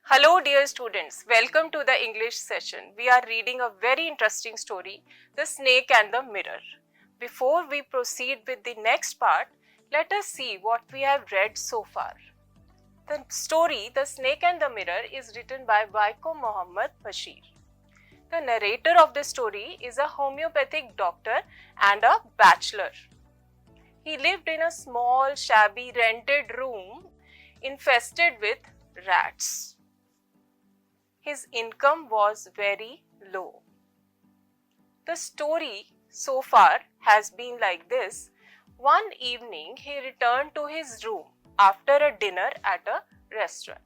Hello dear students, welcome to the English session. We are reading a very interesting story, The Snake and the Mirror. Before we proceed with the next part, let us see what we have read so far. The story, The Snake and the Mirror, is written by Vaiko Muhammad Bashir. The narrator of the story is a homeopathic doctor and a bachelor. He lived in a small, shabby, rented room infested with rats. His income was very low. The story so far has been like this. One evening, he returned to his room after a dinner at a restaurant.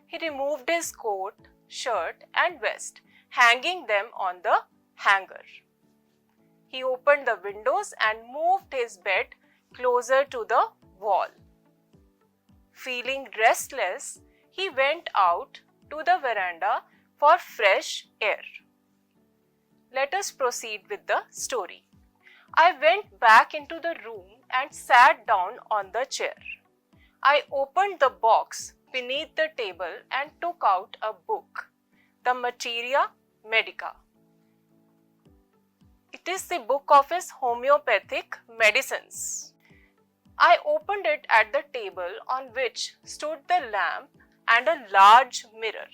He removed his coat, shirt and vest, hanging them on the hanger. He opened the windows and moved his bed closer to the wall. Feeling restless, he went out to the veranda for fresh air. Let us proceed with the story. I went back into the room and sat down on the chair. I opened the box beneath the table and took out a book, the Materia Medica. It is the book of his homeopathic medicines. I opened it at the table on which stood the lamp and a large mirror.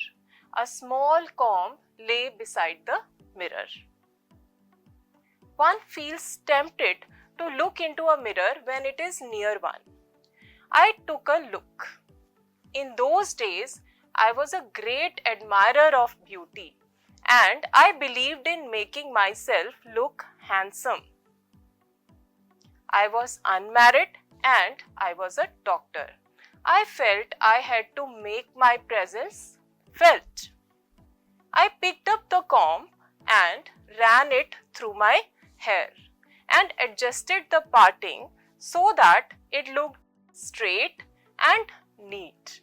A small comb lay beside the mirror. One feels tempted to look into a mirror when it is near one. I took a look. In those days, I was a great admirer of beauty and I believed in making myself look handsome. I was unmarried and I was a doctor. I felt I had to make my presence felt. I picked up the comb and ran it through my hair and adjusted the parting so that it looked straight and neat.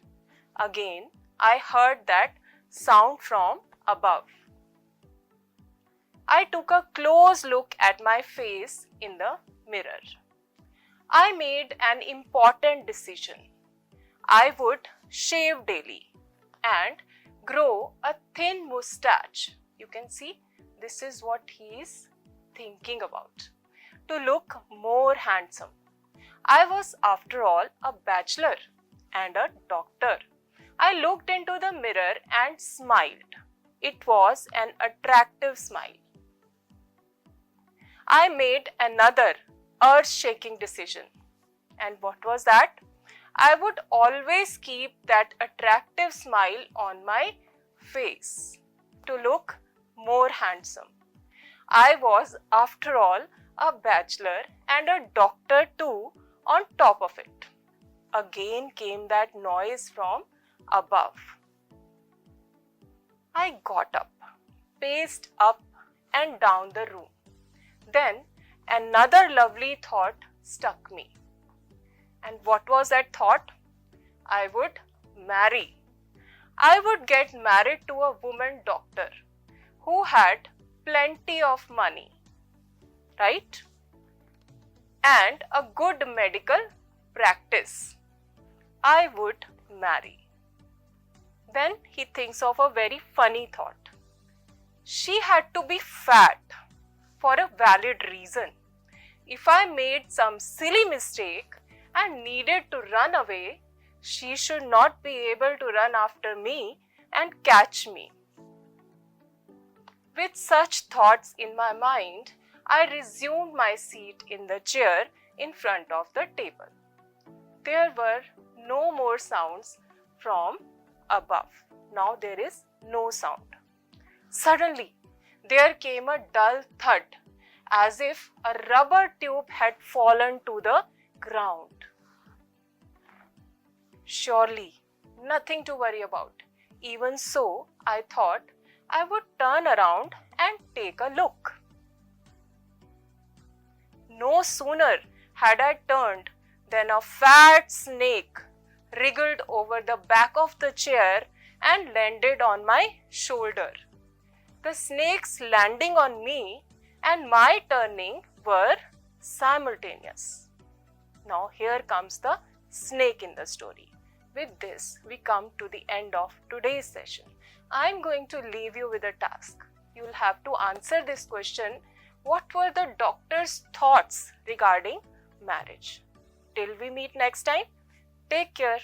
Again, I heard that sound from above. I took a close look at my face in the mirror. I made an important decision. I would shave daily and grow a thin moustache. You can see this is what he is thinking about, to look more handsome. I was after all a bachelor and a doctor. I looked into the mirror and smiled. It was an attractive smile. I made another earth-shaking decision. And what was that? I would always keep that attractive smile on my face to look more handsome. I was, after all, a bachelor and a doctor too on top of it. Again came that noise from above. I got up, paced up and down the room. Then another lovely thought struck me. And what was that thought? I would marry. I would get married to a woman doctor who had plenty of money, right? And a good medical practice. I would marry. Then he thinks of a very funny thought. She had to be fat for a valid reason. If I made some silly mistake and needed to run away, she should not be able to run after me and catch me. With such thoughts in my mind, I resumed my seat in the chair in front of the table. There were no more sounds from above. Now there is no sound. Suddenly, there came a dull thud, as if a rubber tube had fallen to the ground. Surely, nothing to worry about. Even so, I thought I would turn around and take a look. No sooner had I turned than a fat snake wriggled over the back of the chair and landed on my shoulder. The snake's landing on me and my turning were simultaneous. Now here comes the snake in the story. With this, we come to the end of today's session. I am going to leave you with a task. You will have to answer this question: what were the doctor's thoughts regarding marriage? Till we meet next time, take care.